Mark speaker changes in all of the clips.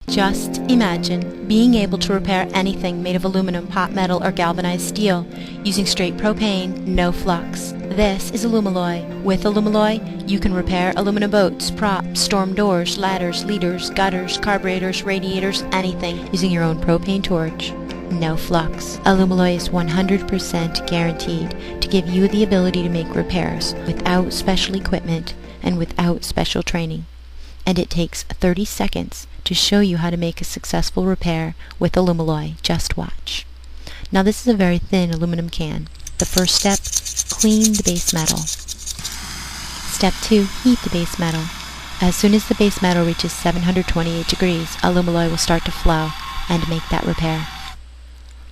Speaker 1: Just imagine being able to repair anything made of aluminum, hot metal, or galvanized steel using straight propane, no flux. This is Alumaloy. With Alumaloy, you can repair aluminum boats, props, storm doors, ladders, leaders, gutters, carburetors, radiators, anything using your own propane torch. No flux. Alumaloy is 100% guaranteed to give you the ability to make repairs without special equipment and without special training. And it takes 30 seconds to show you how to make a successful repair with Alumaloy. Just watch. Now this is a very thin aluminum can. The first step, clean the base metal. Step 2, heat the base metal. As soon as the base metal reaches 728 degrees, Alumaloy will start to flow and make that repair.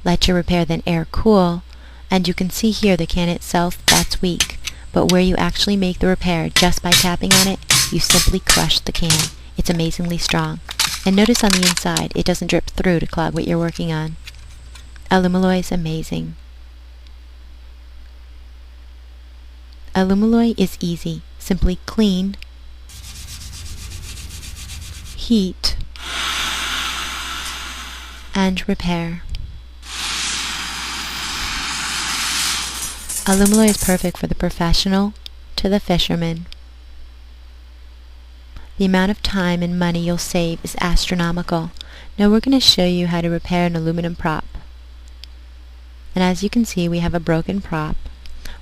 Speaker 1: Let your repair then air cool, and you can see here the can itself, that's weak. But where you actually make the repair just by tapping on it, you simply crush the can. It's amazingly strong. And notice on the inside, it doesn't drip through to clog what you're working on. Alumaloy is amazing. Alumaloy is easy. Simply clean, heat, and repair. Alumaloy is perfect for the professional to the fisherman. The amount of time and money you'll save is astronomical. Now we're going to show you how to repair an aluminum prop. And as you can see, we have a broken prop.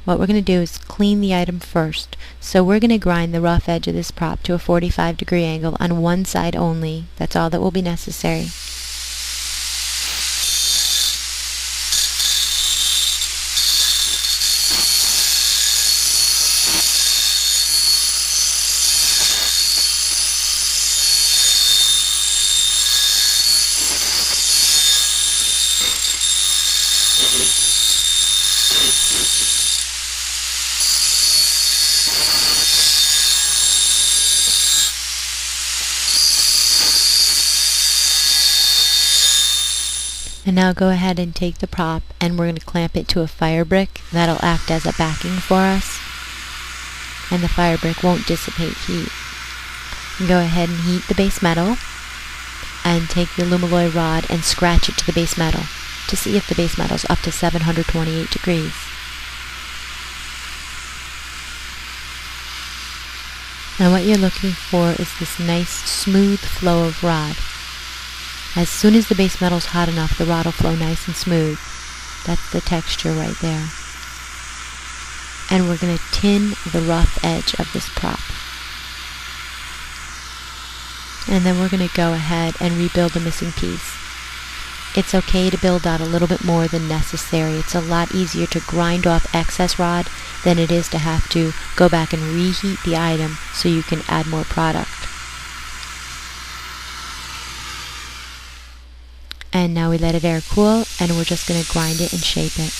Speaker 1: What we're going to do is clean the item first. So we're going to grind the rough edge of this prop to a 45-degree angle on one side only. That's all that will be necessary. And now go ahead and take the prop and we're going to clamp it to a fire brick. That'll act as a backing for us. And the fire brick won't dissipate heat. And go ahead and heat the base metal. And take the Alumaloy rod and scratch it to the base metal to see if the base metal's up to 728 degrees. Now what you're looking for is this nice smooth flow of rod. As soon as the base metal's hot enough, the rod will flow nice and smooth. That's the texture right there. And we're going to tin the rough edge of this prop. And then we're going to go ahead and rebuild the missing piece. It's okay to build out a little bit more than necessary. It's a lot easier to grind off excess rod than it is to have to go back and reheat the item so you can add more product. And now we let it air cool, and we're just going to grind it and shape it.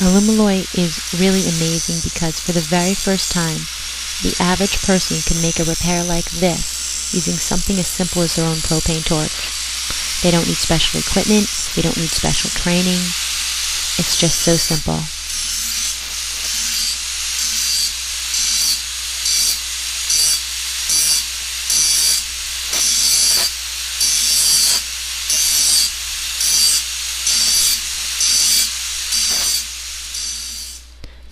Speaker 1: Alumaloy is really amazing because for the very first time, the average person can make a repair like this using something as simple as their own propane torch. They don't need special equipment, they don't need special training. It's just so simple.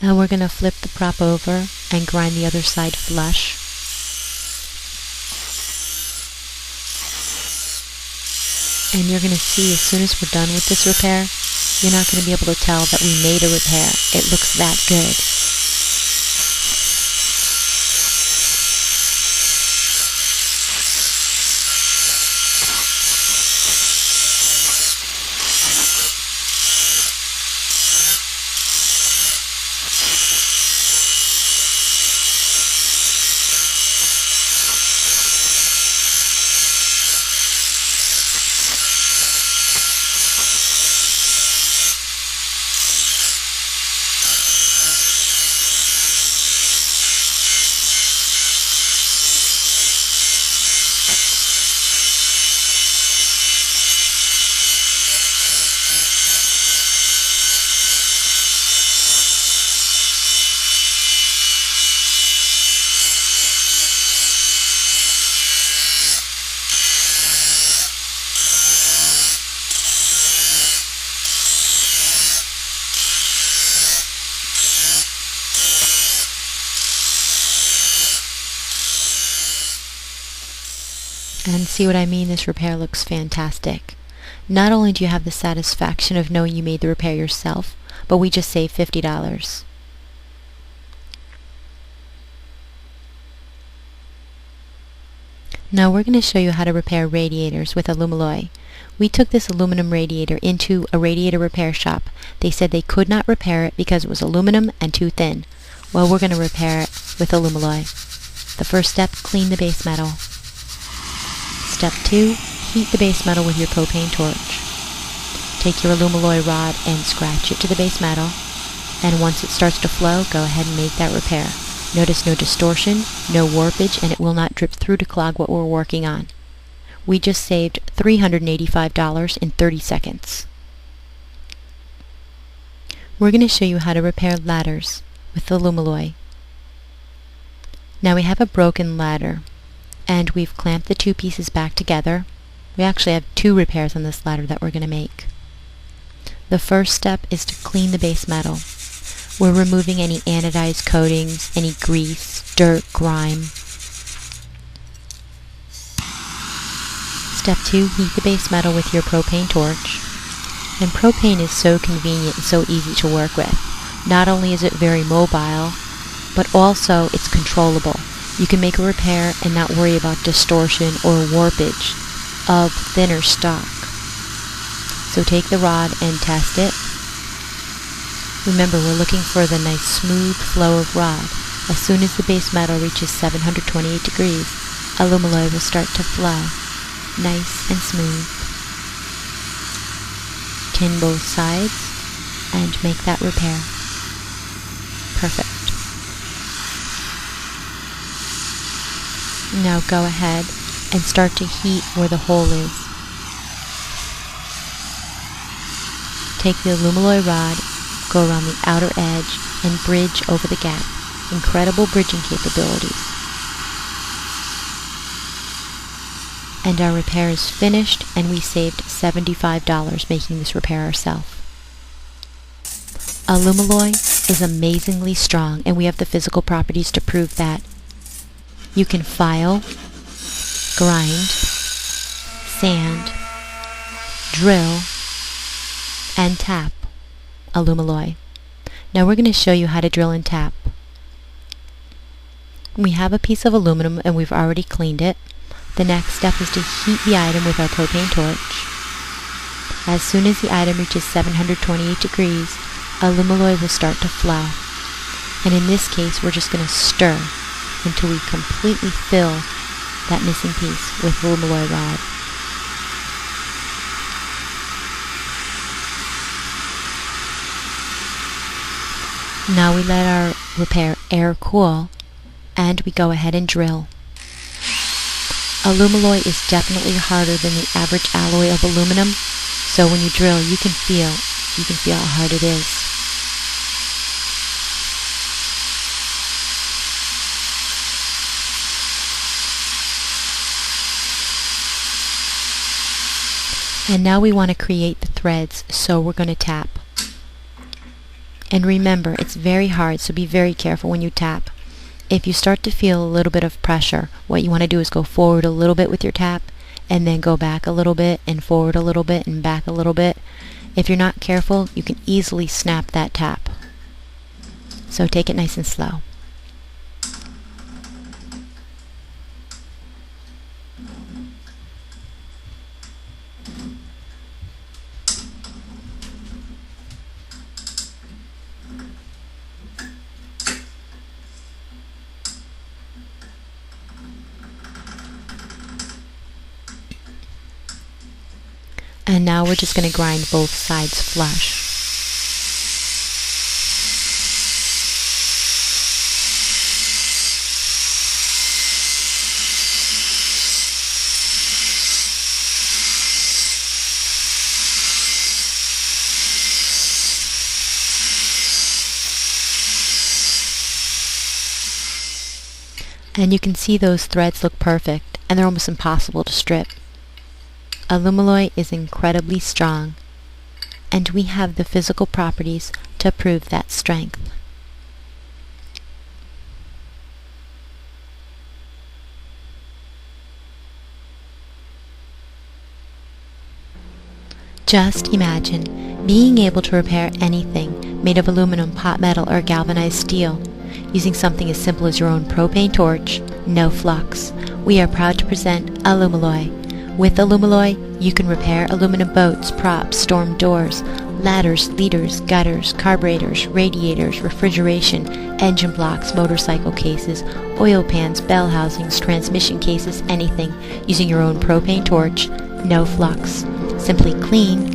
Speaker 1: Now we're going to flip the prop over and grind the other side flush. And you're going to see as soon as we're done with this repair, you're not going to be able to tell that we made a repair. It looks that good. And see what I mean? This repair looks fantastic. Not only do you have the satisfaction of knowing you made the repair yourself, but we just saved $50. Now we're going to show you how to repair radiators with Alumaloy. We took this aluminum radiator into a radiator repair shop. They said they could not repair it because it was aluminum and too thin. Well, we're going to repair it with Alumaloy. The first step, clean the base metal. Step 2, heat the base metal with your propane torch. Take your Alumaloy rod and scratch it to the base metal, and once it starts to flow, go ahead and make that repair. Notice no distortion, no warpage, and it will not drip through to clog what we're working on. We just saved $385 in 30 seconds. We're going to show you how to repair ladders with the Alumaloy. Now we have a broken ladder, and we've clamped the two pieces back together. We actually have 2 repairs on this ladder that we're going to make. The first step is to clean the base metal. We're removing any anodized coatings, any grease, dirt, grime. Step 2, heat the base metal with your propane torch. And propane is so convenient and so easy to work with. Not only is it very mobile, but also it's controllable. You can make a repair and not worry about distortion or warpage of thinner stock. So take the rod and test it. Remember, we're looking for the nice smooth flow of rod. As soon as the base metal reaches 728 degrees, Alumaloy will start to flow, nice and smooth. Tin both sides and make that repair. Perfect. Now go ahead and start to heat where the hole is. Take the Alumaloy rod, go around the outer edge, and bridge over the gap. Incredible bridging capabilities. And our repair is finished, and we saved $75 making this repair ourselves. Alumaloy is amazingly strong, and we have the physical properties to prove that. You can file, grind, sand, drill, and tap Alumaloy. Now we're going to show you how to drill and tap. We have a piece of aluminum and we've already cleaned it. The next step is to heat the item with our propane torch. As soon as the item reaches 728 degrees, Alumaloy will start to flow. And in this case, we're just going to stir until we completely fill that missing piece with Alumaloy rod. Now we let our repair air cool, and we go ahead and drill. Alumaloy is definitely harder than the average alloy of aluminum, so when you drill, you can feel how hard it is. And now we want to create the threads, so we're going to tap. And remember, it's very hard, so be very careful when you tap. If you start to feel a little bit of pressure, what you want to do is go forward a little bit with your tap, and then go back a little bit, and forward a little bit, and back a little bit. If you're not careful, you can easily snap that tap. So take it nice and slow. And now we're just going to grind both sides flush. And you can see those threads look perfect, and they're almost impossible to strip. Alumaloy is incredibly strong, and we have the physical properties to prove that strength. Just imagine being able to repair anything made of aluminum, pot metal, or galvanized steel using something as simple as your own propane torch, no flux. We are proud to present Alumaloy. With Alumaloy, you can repair aluminum boats, props, storm doors, ladders, leaders, gutters, carburetors, radiators, refrigeration, engine blocks, motorcycle cases, oil pans, bell housings, transmission cases, anything, using your own propane torch, no flux. Simply clean,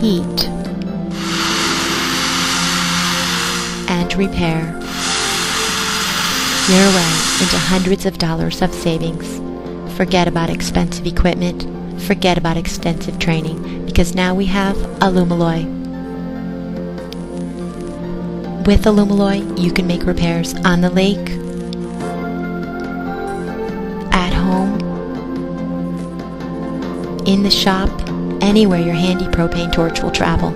Speaker 1: heat, and repair your way into hundreds of dollars of savings. Forget about expensive equipment, forget about extensive training, because now we have Alumaloy. With Alumaloy, you can make repairs on the lake, at home, in the shop, anywhere your handy propane torch will travel.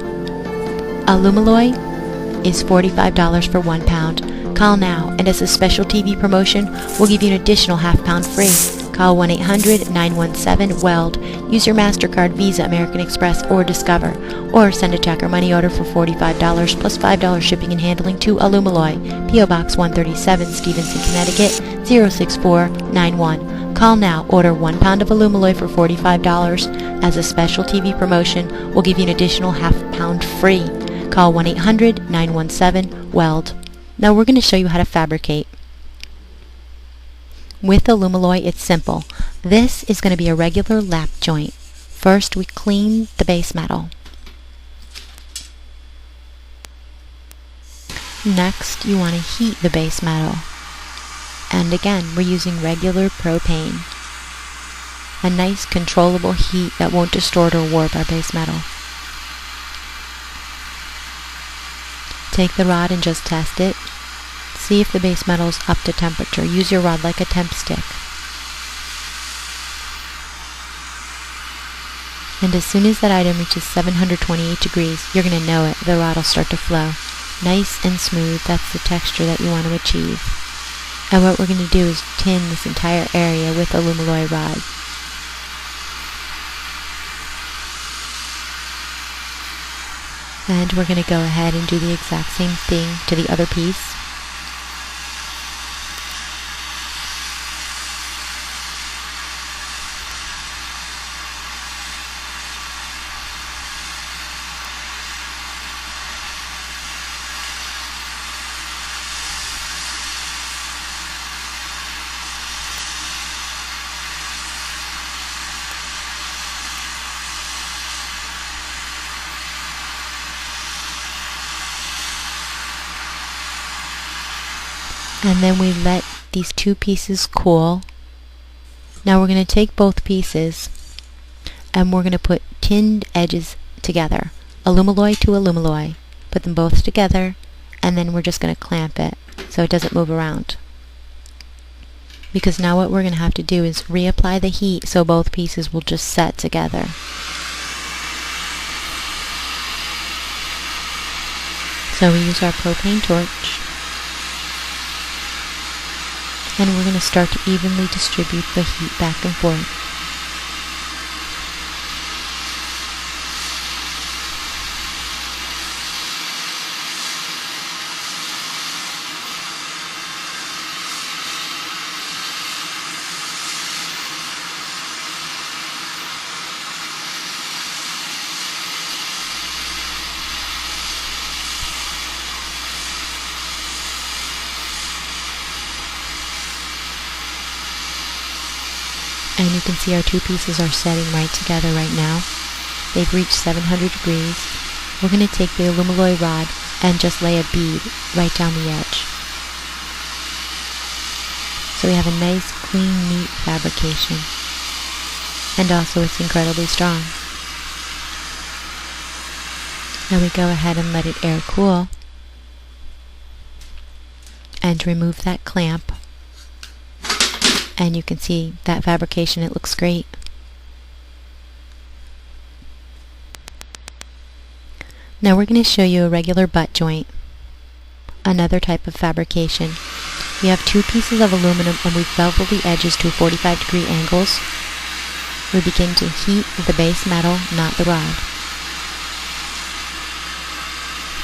Speaker 1: Alumaloy is $45 for 1 pound. Call now, and as a special TV promotion, we'll give you an additional half-pound free. Call 1-800-917-WELD. Use your MasterCard, Visa, American Express, or Discover. Or send a check or money order for $45 plus $5 shipping and handling to Alumaloy, P.O. Box 137, Stevenson, Connecticut, 06491. Call now. Order 1 pound of Alumaloy for $45. As a special TV promotion, we'll give you an additional half-pound free. Call 1-800-917-WELD. Now we're going to show you how to fabricate. With Alumaloy, it's simple. This is going to be a regular lap joint. First, we clean the base metal. Next, you want to heat the base metal. And again, we're using regular propane. A nice controllable heat that won't distort or warp our base metal. Take the rod and just test it. See if the base metal is up to temperature. Use your rod like a temp stick. And as soon as that item reaches 728 degrees, you're going to know it. The rod will start to flow. Nice and smooth. That's the texture that you want to achieve. And what we're going to do is tin this entire area with Alumaloy rod. And we're going to go ahead and do the exact same thing to the other piece. And then we let these two pieces cool. Now we're going to take both pieces and we're going to put tinned edges together. Alumaloy to Alumaloy. Put them both together and then we're just going to clamp it so it doesn't move around. Because now what we're going to have to do is reapply the heat so both pieces will just set together. So we use our propane torch. And we're going to start to evenly distribute the heat back and forth. And you can see our two pieces are setting right together right now. They've reached 700 degrees. We're going to take the Alumaloy rod and just lay a bead right down the edge. So we have a nice, clean, neat fabrication. And also it's incredibly strong. Now we go ahead and let it air cool. And remove that clamp. And you can see that fabrication, it looks great. Now we're going to show you a regular butt joint, another type of fabrication. We have two pieces of aluminum and we've beveled the edges to 45-degree angles. we begin to heat the base metal, not the rod.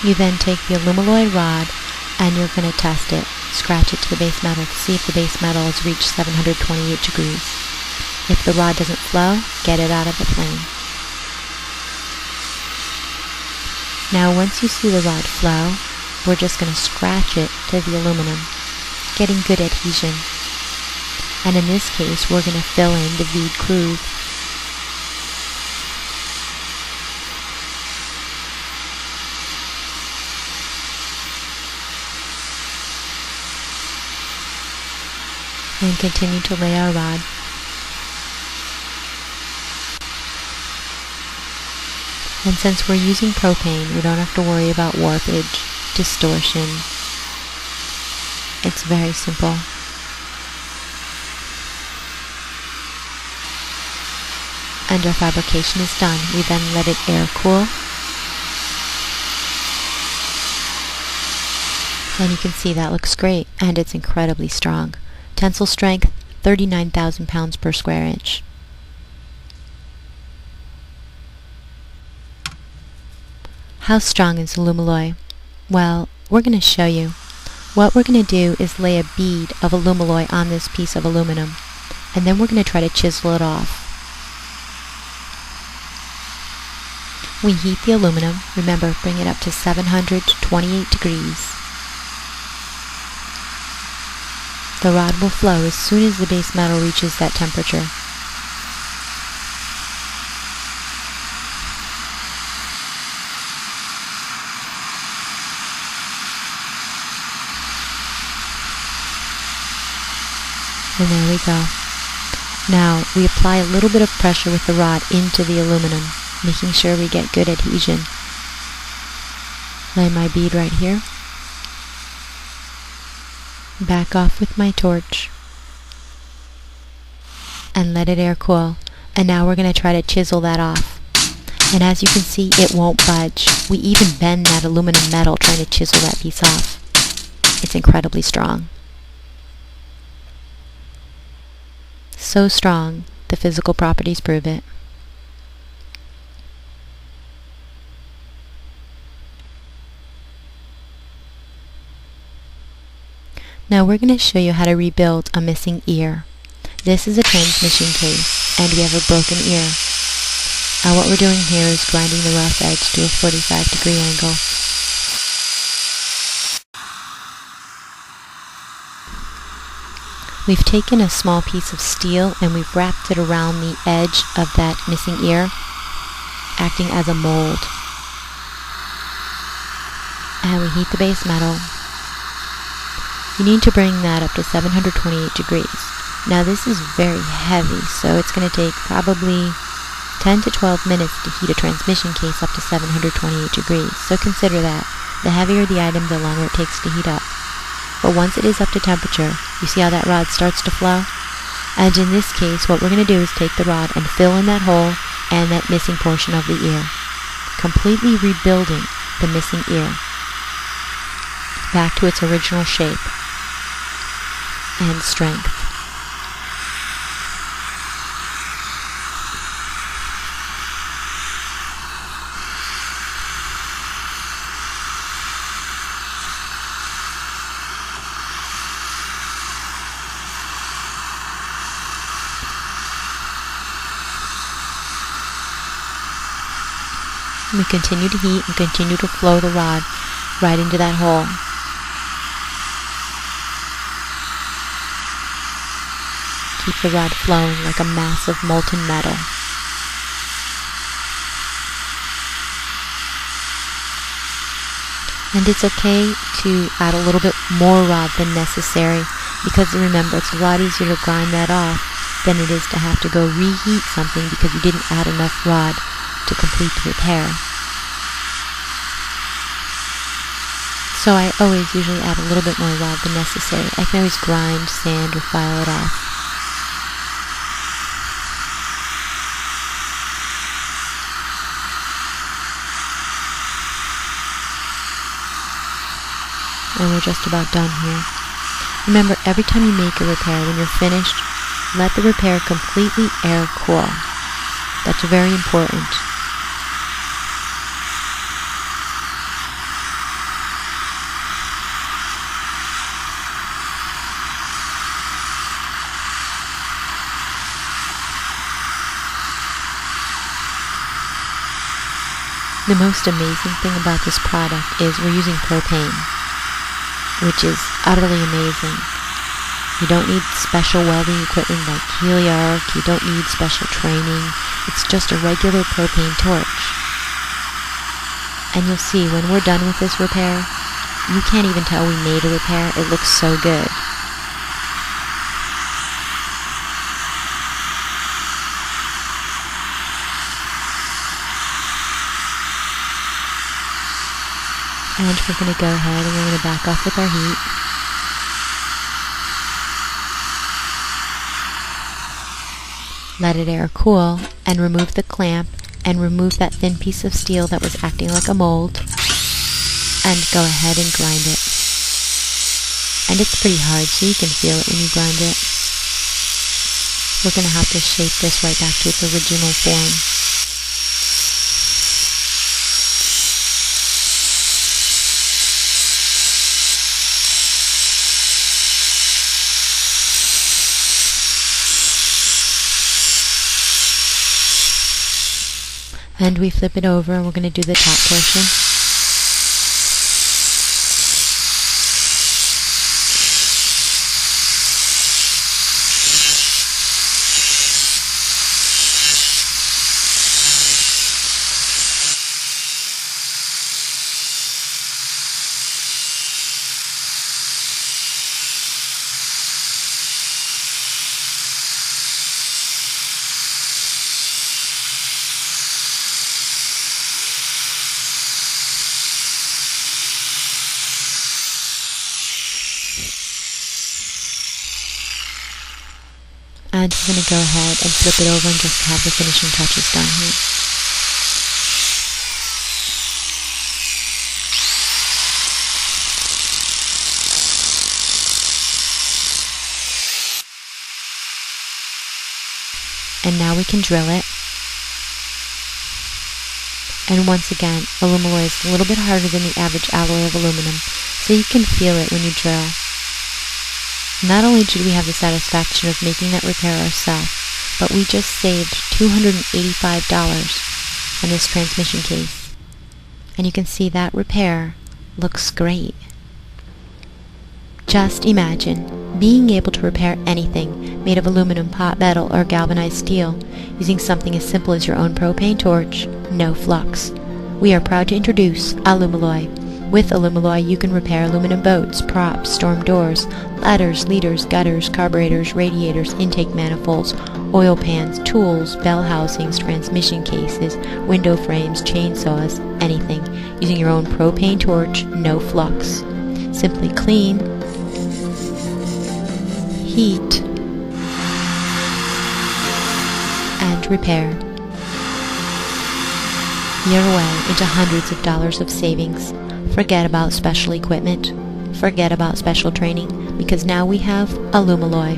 Speaker 1: You then take the Alumaloy rod and you're going to test it. Scratch it to the base metal to see if the base metal has reached 728 degrees. If the rod doesn't flow, get it out of the flame. Now once you see the rod flow, we're just going to scratch it to the aluminum, getting good adhesion. And in this case, we're going to fill in the bead groove. And continue to lay our rod. And since we're using propane, we don't have to worry about warpage, distortion. It's very simple. And our fabrication is done. We then let it air cool. And you can see that looks great, and it's incredibly strong. Tensile strength, 39,000 pounds per square inch. How strong is Alumaloy? Well, we're going to show you. What we're going to do is lay a bead of Alumaloy on this piece of aluminum, and then we're going to try to chisel it off. We heat the aluminum. Remember, bring it up to 728 degrees. The rod will flow as soon as the base metal reaches that temperature. And there we go. Now we apply a little bit of pressure with the rod into the aluminum, making sure we get good adhesion. Lay my bead right here. Back off with my torch. And let it air cool. And now we're going to try to chisel that off. And as you can see, it won't budge. We even bend that aluminum metal trying to chisel that piece off. It's incredibly strong. So strong, the physical properties prove it. Now we're going to show you how to rebuild a missing ear. This is a transmission case, and we have a broken ear. Now what we're doing here is grinding the rough edge to a 45-degree angle. We've taken a small piece of steel and we've wrapped it around the edge of that missing ear, acting as a mold. And we heat the base metal. You need to bring that up to 728 degrees. Now this is very heavy, so it's going to take probably 10 to 12 minutes to heat a transmission case up to 728 degrees. So consider that. The heavier the item, the longer it takes to heat up. But once it is up to temperature, you see how that rod starts to flow? And in this case, what we're going to do is take the rod and fill in that hole and that missing portion of the ear, completely rebuilding the missing ear back to its original shape and strength. We continue to heat and continue to flow the rod right into that hole. Keep the rod flowing like a mass of molten metal. And it's okay to add a little bit more rod than necessary, because remember, it's a lot easier to grind that off than it is to have to go reheat something because you didn't add enough rod to complete the repair. So I always usually add a little bit more rod than necessary. I can always grind, sand, or file it off. And we're just about done here. Remember, every time you make a repair, when you're finished, let the repair completely air cool. That's very important. The most amazing thing about this product is we're using propane, which is utterly amazing. You don't need special welding equipment like Healy arc, you don't need special training. It's just a regular propane torch. And you'll see when we're done with this repair, you can't even tell we made a repair. It looks so good. And we're going to go ahead and we're going to back off with our heat. Let it air cool and remove the clamp and remove that thin piece of steel that was acting like a mold and go ahead and grind it. And it's pretty hard, so you can feel it when you grind it. We're going to have to shape this right back to its original form. And we flip it over and we're going to do the top portion. And we're going to go ahead and flip it over and just have the finishing touches done here. And now we can drill it. And once again, Alumaloy is a little bit harder than the average alloy of aluminum, so you can feel it when you drill. Not only did we have the satisfaction of making that repair ourselves, but we just saved $285 on this transmission case. And you can see that repair looks great. Just imagine being able to repair anything made of aluminum, pot metal, or galvanized steel using something as simple as your own propane torch, no flux. We are proud to introduce Alumaloy. With Alumaloy, you can repair aluminum boats, props, storm doors, ladders, leaders, gutters, carburetors, radiators, intake manifolds, oil pans, tools, bell housings, transmission cases, window frames, chainsaws, anything, using your own propane torch, no flux. Simply clean, heat, and repair. Your way into hundreds of dollars of savings. Forget about special equipment. Forget about special training, because now we have Alumaloy.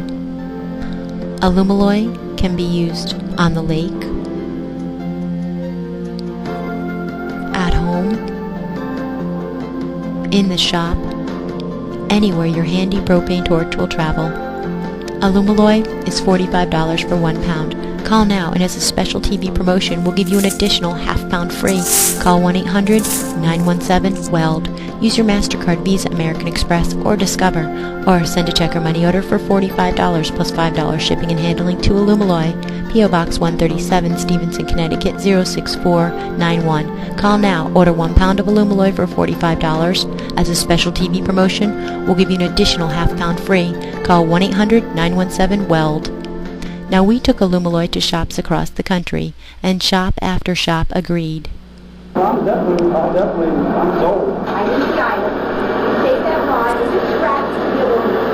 Speaker 1: Alumaloy can be used on the lake, at home, in the shop, anywhere your handy propane torch will travel. Alumaloy is $45 for 1 pound. Call now, and as a special TV promotion, we'll give you an additional half-pound free. Call 1-800-917-WELD. Use your MasterCard, Visa, American Express, or Discover, or send a check or money order for $45 plus $5 shipping and handling to Alumaloy, P.O. Box 137, Stevenson, Connecticut 06491. Call now. Order 1 pound of Alumaloy for $45. As a special TV promotion, we'll give you an additional half-pound free. Call 1-800-917-WELD. Now, we took Alumaloy to shops across the country, and shop after shop agreed.
Speaker 2: I'm definitely, I'm sold.
Speaker 3: I didn't guide it. Take that rod, it's a scratch to the aluminum.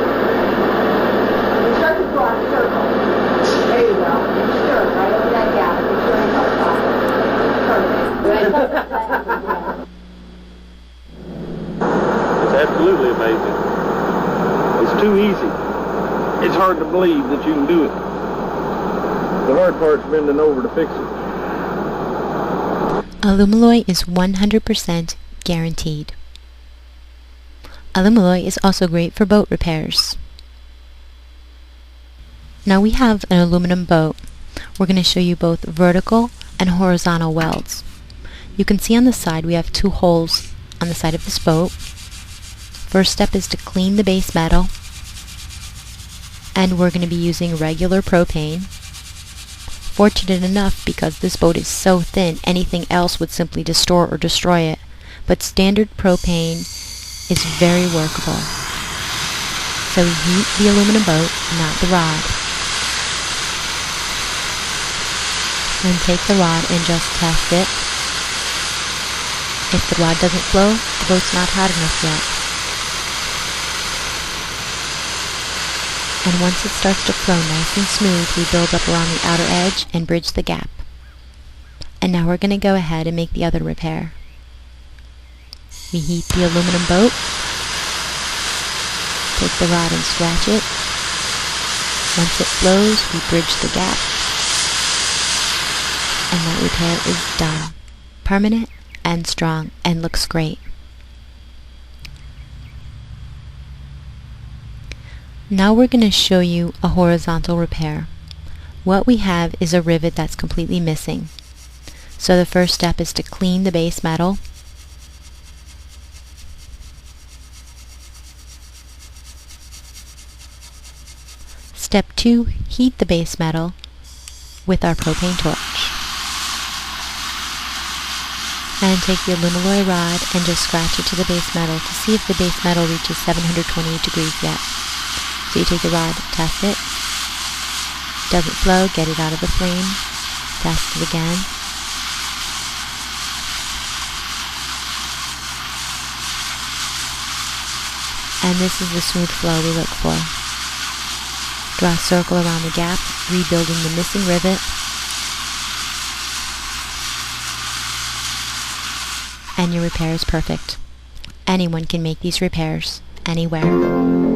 Speaker 3: You start to draw a circle. There you go. Sure, right over that gap. It's your Perfect.
Speaker 2: It's absolutely amazing. It's too easy. It's hard to believe that you can do it. The hard part's bending over to fix it.
Speaker 1: Alumaloy is 100% guaranteed. Alumaloy is also great for boat repairs. Now we have an aluminum boat. We're going to show you both vertical and horizontal welds. You can see on the side we have 2 holes on the side of this boat. First step is to clean the base metal, and we're going to be using regular propane. Fortunate enough, because this boat is so thin, anything else would simply distort or destroy it, but standard propane is very workable. So we heat the aluminum boat, not the rod. And take the rod and just test it. If the rod doesn't flow, the boat's not hot enough yet. And once it starts to flow nice and smooth, we build up around the outer edge and bridge the gap. And now we're going to go ahead and make the other repair. We heat the aluminum boat, take the rod and scratch it. Once it flows, we bridge the gap, and that repair is done. Permanent and strong, and looks great. Now we're going to show you a horizontal repair. What we have is a rivet that's completely missing. So the first step is to clean the base metal. Step 2, heat the base metal with our propane torch. And take the Alumaloy rod and just scratch it to the base metal to see if the base metal reaches 728 degrees yet. So you take the rod, test it. Doesn't flow, get it out of the flame. Test it again. And this is the smooth flow we look for. Draw a circle around the gap, rebuilding the missing rivet. And your repair is perfect. Anyone can make these repairs, anywhere.